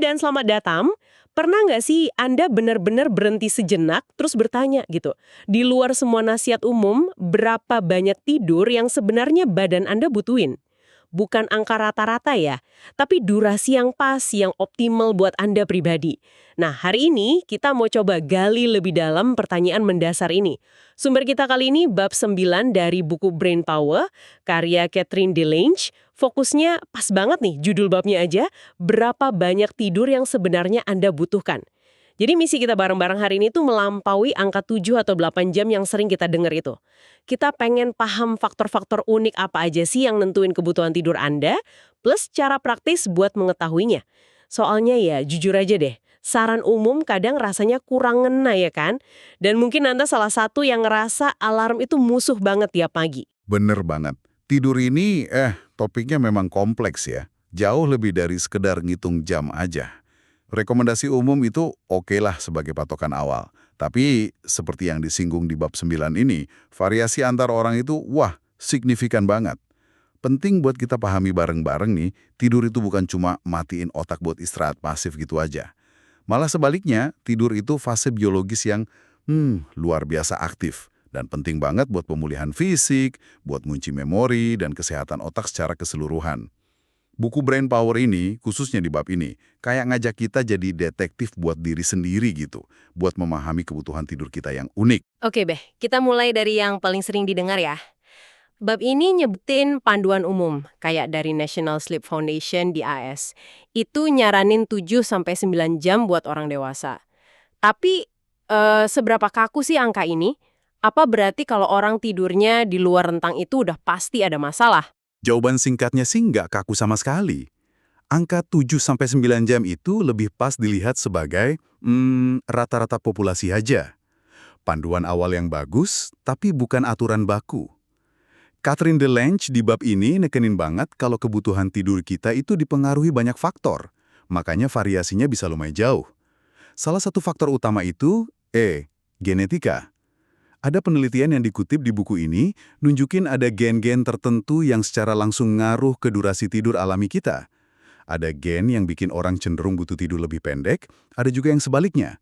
dan selamat datang. Pernah nggak sih Anda benar-benar berhenti sejenak terus bertanya gitu, di luar semua nasihat umum, berapa banyak tidur yang sebenarnya badan Anda butuhin? Bukan angka rata-rata ya, tapi durasi yang pas, yang optimal buat Anda pribadi. Nah, hari ini kita mau coba gali lebih dalam pertanyaan mendasar ini. Sumber kita kali ini bab 9 dari buku Brain Power, karya Catherine DeLange. Fokusnya pas banget nih, judul babnya aja, berapa banyak tidur yang sebenarnya Anda butuhkan. Jadi misi kita bareng-bareng hari ini tuh melampaui angka 7 atau 8 jam yang sering kita dengar itu. Kita pengen paham faktor-faktor unik apa aja sih yang nentuin kebutuhan tidur Anda, plus cara praktis buat mengetahuinya. Soalnya ya, jujur aja deh, saran umum kadang rasanya kurang ngena ya kan? Dan mungkin Anda salah satu yang ngerasa alarm itu musuh banget tiap pagi. Bener banget. Tidur ini, topiknya memang kompleks ya. Jauh lebih dari sekedar ngitung jam aja. Rekomendasi umum itu okelah sebagai patokan awal. Tapi seperti yang disinggung di bab 9 ini, variasi antar orang itu, wah, signifikan banget. Penting buat kita pahami bareng-bareng nih, tidur itu bukan cuma matiin otak buat istirahat pasif gitu aja. Malah sebaliknya, tidur itu fase biologis yang, luar biasa aktif. Dan penting banget buat pemulihan fisik, buat ngunci memori, dan kesehatan otak secara keseluruhan. Buku Brain Power ini, khususnya di bab ini, kayak ngajak kita jadi detektif buat diri sendiri gitu, buat memahami kebutuhan tidur kita yang unik. Oke Beh, kita mulai dari yang paling sering didengar ya. Bab ini nyebutin panduan umum, kayak dari National Sleep Foundation di AS. Itu nyaranin 7-9 jam buat orang dewasa. Tapi, seberapa kaku sih angka ini? Apa berarti kalau orang tidurnya di luar rentang itu udah pasti ada masalah? Jawaban singkatnya sih nggak kaku sama sekali. Angka 7-9 jam itu lebih pas dilihat sebagai rata-rata populasi aja. Panduan awal yang bagus, tapi bukan aturan baku. Catherine DeLange di bab ini nekenin banget kalau kebutuhan tidur kita itu dipengaruhi banyak faktor. Makanya variasinya bisa lumayan jauh. Salah satu faktor utama itu, genetika. Ada penelitian yang dikutip di buku ini, nunjukin ada gen-gen tertentu yang secara langsung ngaruh ke durasi tidur alami kita. Ada gen yang bikin orang cenderung butuh tidur lebih pendek, ada juga yang sebaliknya.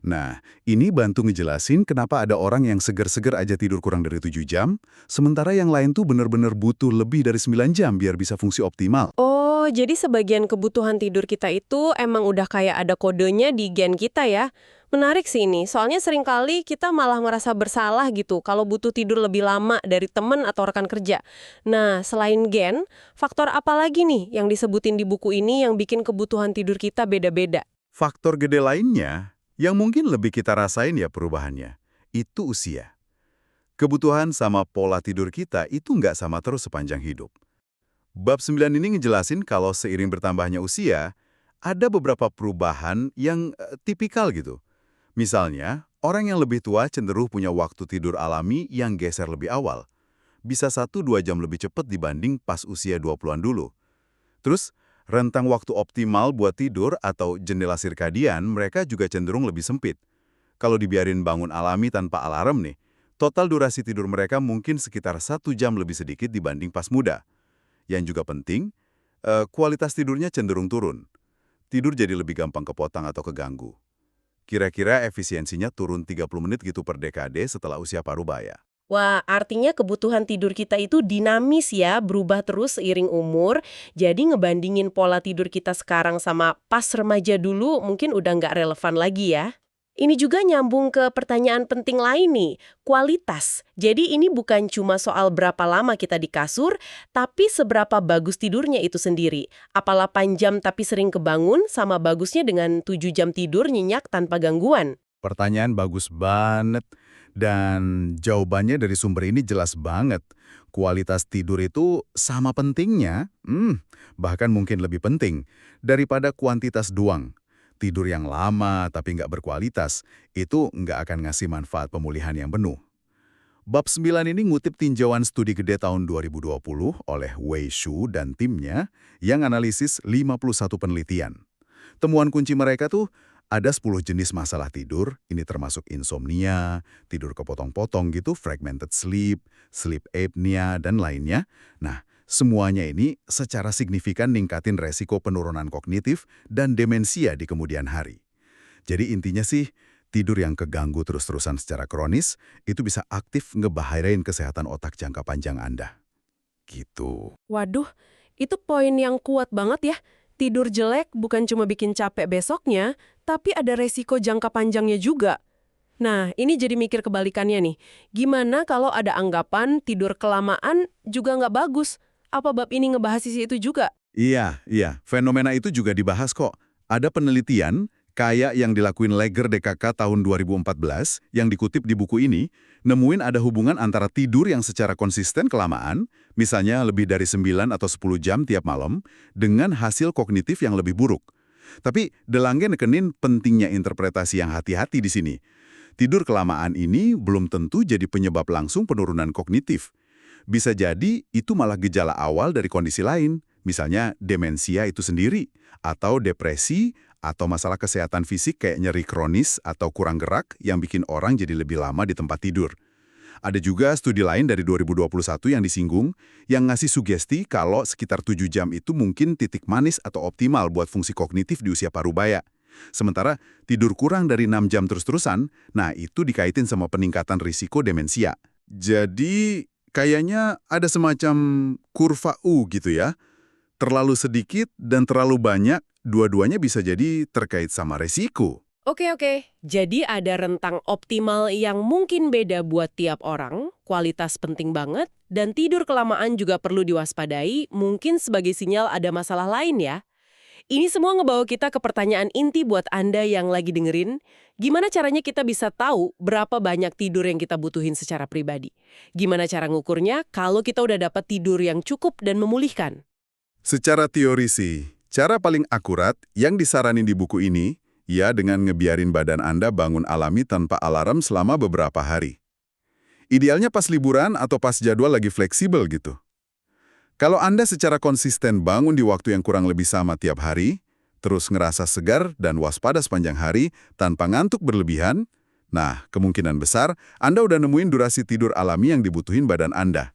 Nah, ini bantu ngejelasin kenapa ada orang yang seger-seger aja tidur kurang dari 7 jam, sementara yang lain tuh bener-bener butuh lebih dari 9 jam biar bisa fungsi optimal. Oh, jadi sebagian kebutuhan tidur kita itu emang udah kayak ada kodenya di gen kita ya. Menarik sih ini, soalnya seringkali kita malah merasa bersalah gitu kalau butuh tidur lebih lama dari temen atau rekan kerja. Nah, selain gen, faktor apa lagi nih yang disebutin di buku ini yang bikin kebutuhan tidur kita beda-beda? Faktor gede lainnya, yang mungkin lebih kita rasain ya perubahannya, itu usia. Kebutuhan sama pola tidur kita itu nggak sama terus sepanjang hidup. Bab 9 ini ngejelasin kalau seiring bertambahnya usia, ada beberapa perubahan yang tipikal gitu. Misalnya, orang yang lebih tua cenderung punya waktu tidur alami yang geser lebih awal. Bisa 1-2 jam lebih cepat dibanding pas usia 20-an dulu. Terus, rentang waktu optimal buat tidur atau jendela sirkadian mereka juga cenderung lebih sempit. Kalau dibiarin bangun alami tanpa alarm nih, total durasi tidur mereka mungkin sekitar 1 jam lebih sedikit dibanding pas muda. Yang juga penting, kualitas tidurnya cenderung turun. Tidur jadi lebih gampang kepotong atau keganggu. Kira-kira efisiensinya turun 30 menit gitu per dekade setelah usia parubaya. Wah, artinya kebutuhan tidur kita itu dinamis ya, berubah terus seiring umur. Jadi ngebandingin pola tidur kita sekarang sama pas remaja dulu mungkin udah nggak relevan lagi ya. Ini juga nyambung ke pertanyaan penting lain nih, kualitas. Jadi ini bukan cuma soal berapa lama kita di kasur, tapi seberapa bagus tidurnya itu sendiri. Apa 8 jam tapi sering kebangun, sama bagusnya dengan 7 jam tidur nyenyak tanpa gangguan. Pertanyaan bagus banget. Dan jawabannya dari sumber ini jelas banget. Kualitas tidur itu sama pentingnya, bahkan mungkin lebih penting, daripada kuantitas doang. Tidur yang lama tapi nggak berkualitas, itu nggak akan ngasih manfaat pemulihan yang penuh. Bab 9 ini ngutip tinjauan studi gede tahun 2020 oleh Wei Shu dan timnya yang analisis 51 penelitian. Temuan kunci mereka tuh ada 10 jenis masalah tidur, ini termasuk insomnia, tidur kepotong-potong gitu, fragmented sleep, sleep apnea, dan lainnya. Nah, Semuanya ini secara signifikan ningkatin resiko penurunan kognitif dan demensia di kemudian hari. Jadi intinya sih, tidur yang keganggu terus-terusan secara kronis itu bisa aktif ngebahayain kesehatan otak jangka panjang Anda. Gitu. Waduh, itu poin yang kuat banget ya. Tidur jelek bukan cuma bikin capek besoknya, tapi ada resiko jangka panjangnya juga. Nah, ini jadi mikir kebalikannya nih. Gimana kalau ada anggapan tidur kelamaan juga nggak bagus? Apa bab ini ngebahas sisi itu juga? Iya. Fenomena itu juga dibahas kok. Ada penelitian, kayak yang dilakuin Lager DKK tahun 2014, yang dikutip di buku ini, nemuin ada hubungan antara tidur yang secara konsisten kelamaan, misalnya lebih dari 9 atau 10 jam tiap malam, dengan hasil kognitif yang lebih buruk. Tapi Delange nekenin pentingnya interpretasi yang hati-hati di sini. Tidur kelamaan ini belum tentu jadi penyebab langsung penurunan kognitif. Bisa jadi itu malah gejala awal dari kondisi lain, misalnya demensia itu sendiri, atau depresi, atau masalah kesehatan fisik kayak nyeri kronis atau kurang gerak yang bikin orang jadi lebih lama di tempat tidur. Ada juga studi lain dari 2021 yang disinggung, yang ngasih sugesti kalau sekitar 7 jam itu mungkin titik manis atau optimal buat fungsi kognitif di usia parubaya. Sementara tidur kurang dari 6 jam terus-terusan, nah itu dikaitin sama peningkatan risiko demensia. Jadi kayaknya ada semacam kurva U gitu ya. Terlalu sedikit dan terlalu banyak, dua-duanya bisa jadi terkait sama resiko. Oke. Jadi ada rentang optimal yang mungkin beda buat tiap orang, kualitas penting banget, dan tidur kelamaan juga perlu diwaspadai, mungkin sebagai sinyal ada masalah lain ya. Ini semua ngebawa kita ke pertanyaan inti buat Anda yang lagi dengerin, gimana caranya kita bisa tahu berapa banyak tidur yang kita butuhin secara pribadi? Gimana cara ngukurnya kalau kita udah dapat tidur yang cukup dan memulihkan? Secara teori sih, cara paling akurat yang disaranin di buku ini, ya dengan ngebiarin badan Anda bangun alami tanpa alarm selama beberapa hari. Idealnya pas liburan atau pas jadwal lagi fleksibel gitu. Kalau Anda secara konsisten bangun di waktu yang kurang lebih sama tiap hari, terus ngerasa segar dan waspada sepanjang hari tanpa ngantuk berlebihan, nah kemungkinan besar Anda udah nemuin durasi tidur alami yang dibutuhin badan Anda.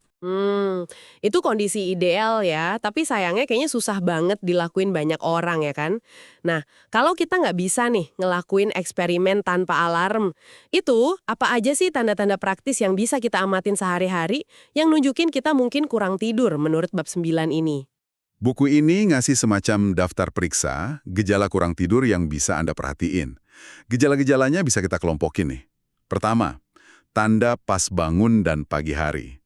Itu kondisi ideal ya, tapi sayangnya kayaknya susah banget dilakuin banyak orang ya kan? Nah, kalau kita nggak bisa nih ngelakuin eksperimen tanpa alarm, itu apa aja sih tanda-tanda praktis yang bisa kita amatin sehari-hari yang nunjukin kita mungkin kurang tidur menurut bab 9 ini? Buku ini ngasih semacam daftar periksa gejala kurang tidur yang bisa Anda perhatiin. Gejala-gejalanya bisa kita kelompokin nih. Pertama, tanda pas bangun dan pagi hari.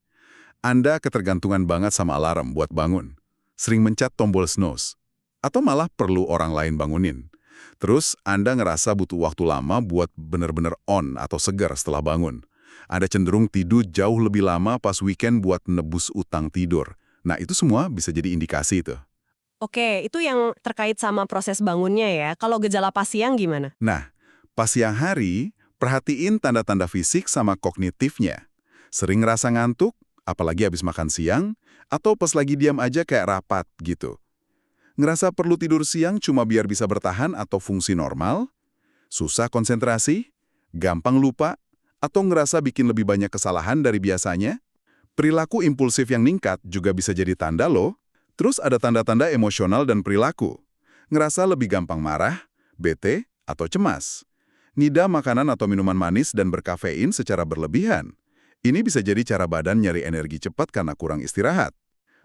Anda ketergantungan banget sama alarm buat bangun. Sering mencet tombol snooze. Atau malah perlu orang lain bangunin. Terus Anda ngerasa butuh waktu lama buat bener-bener on atau segar setelah bangun. Anda cenderung tidur jauh lebih lama pas weekend buat nebus utang tidur. Nah itu semua bisa jadi indikasi itu. Oke, itu yang terkait sama proses bangunnya ya. Kalau gejala pas siang gimana? Nah, pas siang hari, perhatiin tanda-tanda fisik sama kognitifnya. Sering ngerasa ngantuk, apalagi habis makan siang, atau pas lagi diam aja kayak rapat gitu. Ngerasa perlu tidur siang cuma biar bisa bertahan atau fungsi normal, susah konsentrasi, gampang lupa, atau ngerasa bikin lebih banyak kesalahan dari biasanya. Perilaku impulsif yang ningkat juga bisa jadi tanda loh. Terus ada tanda-tanda emosional dan perilaku. Ngerasa lebih gampang marah, bete, atau cemas. Ngida makanan atau minuman manis dan berkafein secara berlebihan. Ini bisa jadi cara badan nyari energi cepat karena kurang istirahat.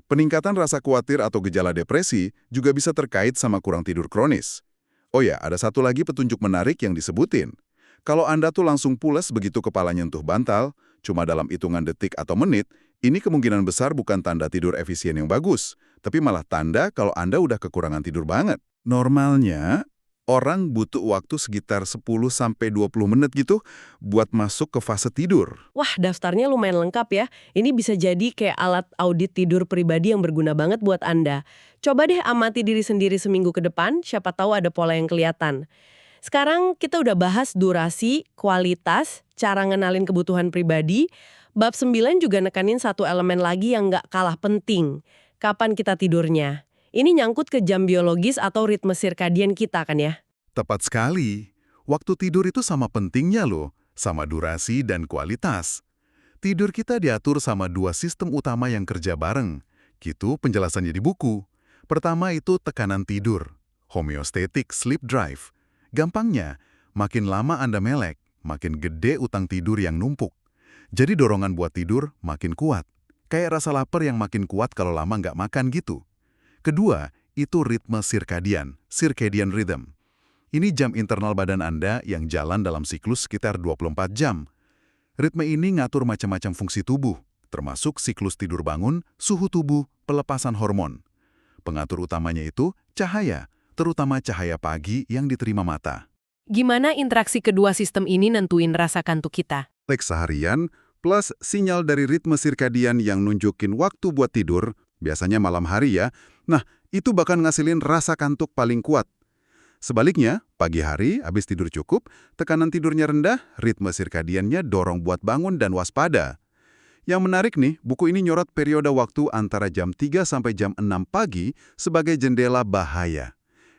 Peningkatan rasa khawatir atau gejala depresi juga bisa terkait sama kurang tidur kronis. Oh ya, ada satu lagi petunjuk menarik yang disebutin. Kalau Anda tuh langsung pules begitu kepala nyentuh bantal, cuma dalam hitungan detik atau menit, ini kemungkinan besar bukan tanda tidur efisien yang bagus, tapi malah tanda kalau Anda udah kekurangan tidur banget. Normalnya, orang butuh waktu sekitar 10-20 menit gitu buat masuk ke fase tidur. Wah, daftarnya lumayan lengkap ya. Ini bisa jadi kayak alat audit tidur pribadi yang berguna banget buat Anda. Coba deh amati diri sendiri seminggu ke depan, siapa tahu ada pola yang kelihatan. Sekarang kita udah bahas durasi, kualitas, cara ngenalin kebutuhan pribadi. Bab 9 juga nekanin satu elemen lagi yang nggak kalah penting. Kapan kita tidurnya? Ini nyangkut ke jam biologis atau ritme sirkadian kita kan ya? Tepat sekali. Waktu tidur itu sama pentingnya loh, sama durasi dan kualitas. Tidur kita diatur sama dua sistem utama yang kerja bareng. Gitu penjelasannya di buku. Pertama itu tekanan tidur, homeostatic sleep drive. Gampangnya, makin lama Anda melek, makin gede utang tidur yang numpuk. Jadi dorongan buat tidur makin kuat. Kayak rasa lapar yang makin kuat kalau lama nggak makan gitu. Kedua, itu ritme circadian rhythm. Ini jam internal badan Anda yang jalan dalam siklus sekitar 24 jam. Ritme ini ngatur macam-macam fungsi tubuh, termasuk siklus tidur bangun, suhu tubuh, pelepasan hormon. Pengatur utamanya itu cahaya, terutama cahaya pagi yang diterima mata. Gimana interaksi kedua sistem ini nentuin rasa kantuk kita? Tek seharian plus sinyal dari ritme sirkadian yang nunjukin waktu buat tidur, biasanya malam hari ya. Nah, itu bahkan ngasilin rasa kantuk paling kuat. Sebaliknya, pagi hari, habis tidur cukup, tekanan tidurnya rendah, ritme sirkadiannya dorong buat bangun dan waspada. Yang menarik nih, buku ini nyorot periode waktu antara jam 3 sampai jam 6 pagi sebagai jendela bahaya.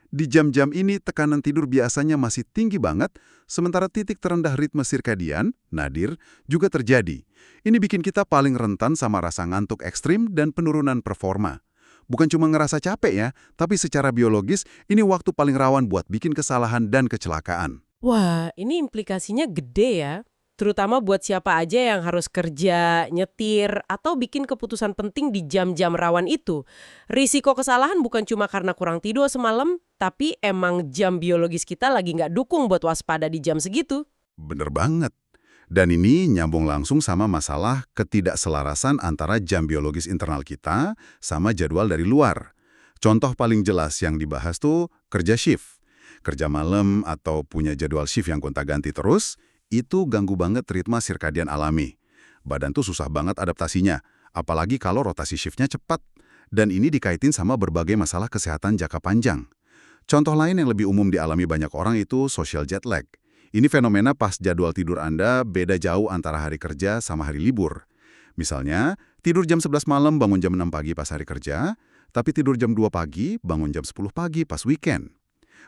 Di jam-jam ini tekanan tidur biasanya masih tinggi banget, sementara titik terendah ritme sirkadian, nadir, juga terjadi. Ini bikin kita paling rentan sama rasa ngantuk ekstrim dan penurunan performa. Bukan cuma ngerasa capek ya, tapi secara biologis ini waktu paling rawan buat bikin kesalahan dan kecelakaan. Wah, ini implikasinya gede ya. Terutama buat siapa aja yang harus kerja, nyetir, atau bikin keputusan penting di jam-jam rawan itu. Risiko kesalahan bukan cuma karena kurang tidur semalam, tapi emang jam biologis kita lagi nggak dukung buat waspada di jam segitu. Bener banget. Dan ini nyambung langsung sama masalah ketidakselarasan antara jam biologis internal kita sama jadwal dari luar. Contoh paling jelas yang dibahas tuh kerja shift. Kerja malam atau punya jadwal shift yang gonta-ganti terus, itu ganggu banget ritme sirkadian alami. Badan tuh susah banget adaptasinya, apalagi kalau rotasi shiftnya cepat. Dan ini dikaitin sama berbagai masalah kesehatan jangka panjang. Contoh lain yang lebih umum dialami banyak orang itu social jet lag. Ini fenomena pas jadwal tidur Anda beda jauh antara hari kerja sama hari libur. Misalnya, tidur jam 11 malam bangun jam 6 pagi pas hari kerja, tapi tidur jam 2 pagi bangun jam 10 pagi pas weekend.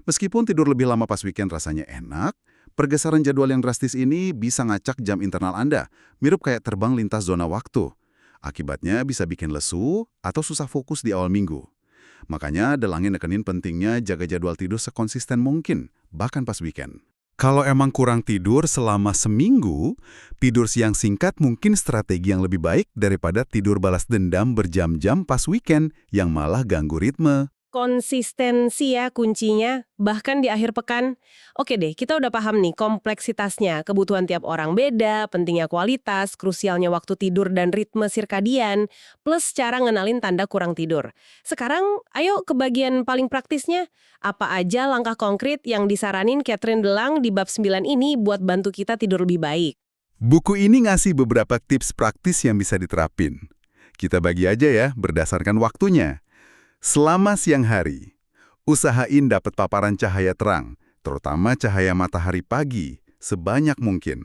Meskipun tidur lebih lama pas weekend rasanya enak, pergeseran jadwal yang drastis ini bisa ngacak jam internal Anda, mirip kayak terbang lintas zona waktu. Akibatnya bisa bikin lesu atau susah fokus di awal minggu. Makanya Delangin nekenin pentingnya jaga jadwal tidur sekonsisten mungkin, bahkan pas weekend. Kalau emang kurang tidur selama seminggu, tidur siang singkat mungkin strategi yang lebih baik daripada tidur balas dendam berjam-jam pas weekend yang malah ganggu ritme. Konsistensi ya kuncinya, bahkan di akhir pekan. Oke deh, kita udah paham nih kompleksitasnya, kebutuhan tiap orang beda, pentingnya kualitas, krusialnya waktu tidur dan ritme sirkadian, plus cara ngenalin tanda kurang tidur. Sekarang, ayo ke bagian paling praktisnya. Apa aja langkah konkret yang disaranin Catherine Delang di bab 9 ini buat bantu kita tidur lebih baik? Buku ini ngasih beberapa tips praktis yang bisa diterapin. Kita bagi aja ya berdasarkan waktunya. Selama siang hari, usahain dapat paparan cahaya terang, terutama cahaya matahari pagi, sebanyak mungkin.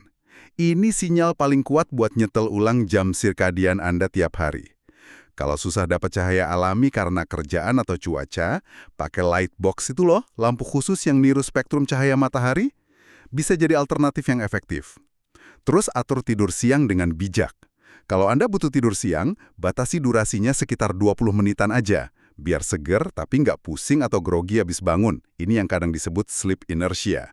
Ini sinyal paling kuat buat nyetel ulang jam sirkadian Anda tiap hari. Kalau susah dapat cahaya alami karena kerjaan atau cuaca, pakai light box itu loh, lampu khusus yang niru spektrum cahaya matahari, bisa jadi alternatif yang efektif. Terus atur tidur siang dengan bijak. Kalau Anda butuh tidur siang, batasi durasinya sekitar 20 menitan aja. Biar seger tapi nggak pusing atau grogi habis bangun. Ini yang kadang disebut sleep inertia.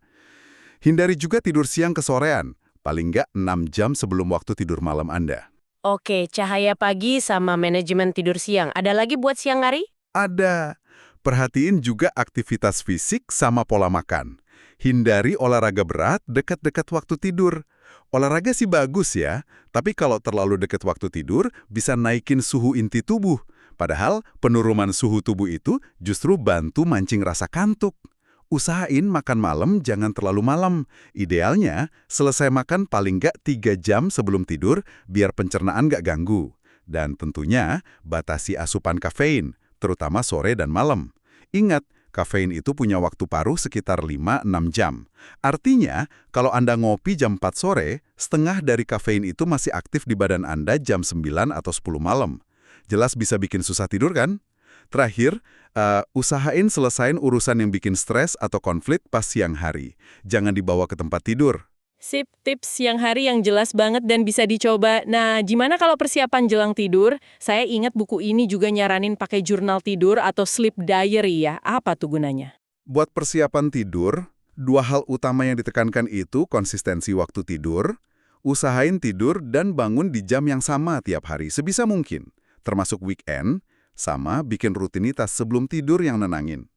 Hindari juga tidur siang kesorean, paling nggak 6 jam sebelum waktu tidur malam Anda. Oke, cahaya pagi sama manajemen tidur siang. Ada lagi buat siang hari? Ada. Perhatiin juga aktivitas fisik sama pola makan. Hindari olahraga berat dekat-dekat waktu tidur. Olahraga sih bagus ya, tapi kalau terlalu dekat waktu tidur bisa naikin suhu inti tubuh. Padahal penurunan suhu tubuh itu justru bantu mancing rasa kantuk. Usahain makan malam jangan terlalu malam. Idealnya, selesai makan paling nggak 3 jam sebelum tidur biar pencernaan nggak ganggu. Dan tentunya, batasi asupan kafein, terutama sore dan malam. Ingat, kafein itu punya waktu paruh sekitar 5-6 jam. Artinya, kalau Anda ngopi jam 4 sore, setengah dari kafein itu masih aktif di badan Anda jam 9 atau 10 malam. Jelas bisa bikin susah tidur kan? Terakhir, usahain selesain urusan yang bikin stres atau konflik pas siang hari. Jangan dibawa ke tempat tidur. Sip, tips siang hari yang jelas banget dan bisa dicoba. Nah, gimana kalau persiapan jelang tidur? Saya ingat buku ini juga nyaranin pakai jurnal tidur atau sleep diary ya. Apa tuh gunanya? Buat persiapan tidur, dua hal utama yang ditekankan itu konsistensi waktu tidur, usahain tidur dan bangun di jam yang sama tiap hari sebisa mungkin, termasuk weekend, sama bikin rutinitas sebelum tidur yang nenangin.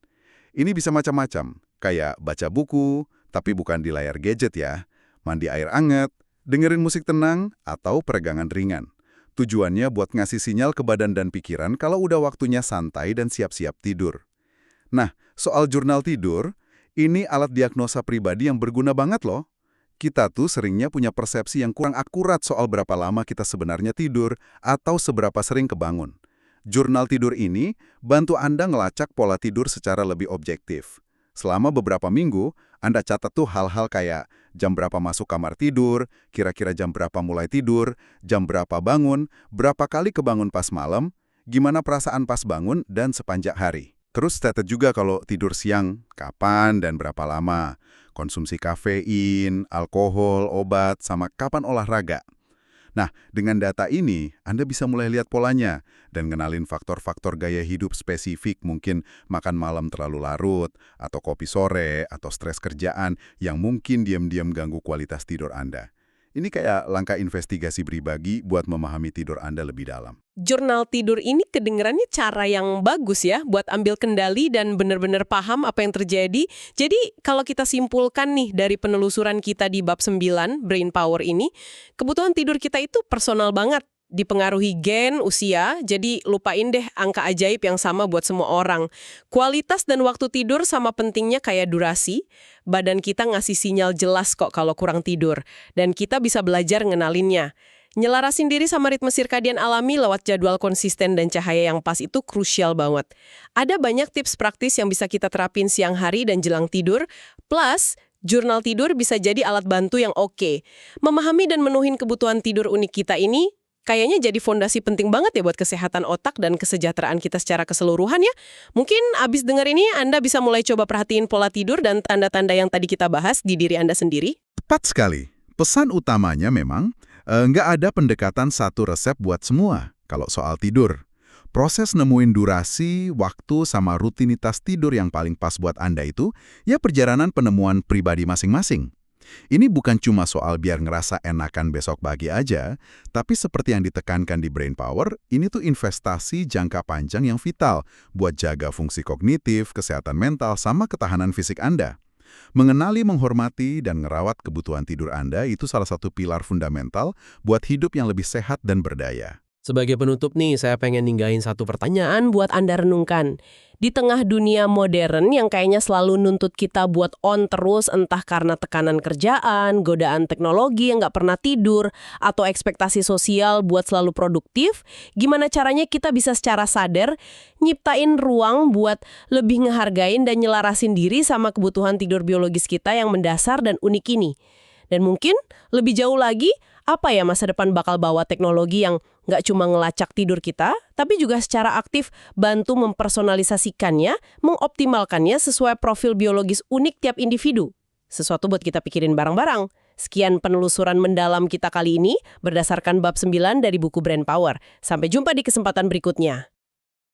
Ini bisa macam-macam, kayak baca buku, tapi bukan di layar gadget ya, mandi air anget, dengerin musik tenang, atau peregangan ringan. Tujuannya buat ngasih sinyal ke badan dan pikiran kalau udah waktunya santai dan siap-siap tidur. Nah, soal jurnal tidur, ini alat diagnosa pribadi yang berguna banget loh. Kita tuh seringnya punya persepsi yang kurang akurat soal berapa lama kita sebenarnya tidur atau seberapa sering kebangun. Jurnal tidur ini bantu Anda ngelacak pola tidur secara lebih objektif. Selama beberapa minggu, Anda catat tuh hal-hal kayak jam berapa masuk kamar tidur, kira-kira jam berapa mulai tidur, jam berapa bangun, berapa kali kebangun pas malam, gimana perasaan pas bangun, dan sepanjang hari. Terus catat juga kalau tidur siang, kapan dan berapa lama, konsumsi kafein, alkohol, obat, sama kapan olahraga. Nah, dengan data ini, Anda bisa mulai lihat polanya dan ngenalin faktor-faktor gaya hidup spesifik, mungkin makan malam terlalu larut, atau kopi sore, atau stres kerjaan yang mungkin diam-diam ganggu kualitas tidur Anda. Ini kayak langkah investigasi pribadi buat memahami tidur Anda lebih dalam. Jurnal tidur ini kedengerannya cara yang bagus ya buat ambil kendali dan benar-benar paham apa yang terjadi. Jadi kalau kita simpulkan nih dari penelusuran kita di bab 9, Brain Power ini, kebutuhan tidur kita itu personal banget. Dipengaruhi gen, usia, jadi lupain deh angka ajaib yang sama buat semua orang. Kualitas dan waktu tidur sama pentingnya kayak durasi, badan kita ngasih sinyal jelas kok kalau kurang tidur, dan kita bisa belajar ngenalinnya. Nyelarasin diri sama ritme sirkadian alami lewat jadwal konsisten dan cahaya yang pas itu krusial banget. Ada banyak tips praktis yang bisa kita terapin siang hari dan jelang tidur, plus jurnal tidur bisa jadi alat bantu yang oke. Memahami dan menuhin kebutuhan tidur unik kita ini kayaknya jadi fondasi penting banget ya buat kesehatan otak dan kesejahteraan kita secara keseluruhan ya. Mungkin abis dengar ini Anda bisa mulai coba perhatiin pola tidur dan tanda-tanda yang tadi kita bahas di diri Anda sendiri. Tepat sekali. Pesan utamanya memang, nggak ada pendekatan satu resep buat semua kalau soal tidur. Proses nemuin durasi, waktu, sama rutinitas tidur yang paling pas buat Anda itu, ya perjalanan penemuan pribadi masing-masing. Ini bukan cuma soal biar ngerasa enakan besok pagi aja, tapi seperti yang ditekankan di Brain Power, ini tuh investasi jangka panjang yang vital buat jaga fungsi kognitif, kesehatan mental, sama ketahanan fisik Anda. Mengenali, menghormati, dan ngerawat kebutuhan tidur Anda itu salah satu pilar fundamental buat hidup yang lebih sehat dan berdaya. Sebagai penutup nih, saya pengen ninggahin satu pertanyaan buat Anda renungkan. Di tengah dunia modern yang kayaknya selalu nuntut kita buat on terus, entah karena tekanan kerjaan, godaan teknologi yang nggak pernah tidur, atau ekspektasi sosial buat selalu produktif, gimana caranya kita bisa secara sadar nyiptain ruang buat lebih ngehargain dan nyelarasin diri sama kebutuhan tidur biologis kita yang mendasar dan unik ini. Dan mungkin lebih jauh lagi, apa ya masa depan bakal bawa teknologi yang nggak cuma ngelacak tidur kita, tapi juga secara aktif bantu mempersonalisasikannya, mengoptimalkannya sesuai profil biologis unik tiap individu. Sesuatu buat kita pikirin bareng-bareng. Sekian penelusuran mendalam kita kali ini berdasarkan bab 9 dari buku Brain Power. Sampai jumpa di kesempatan berikutnya.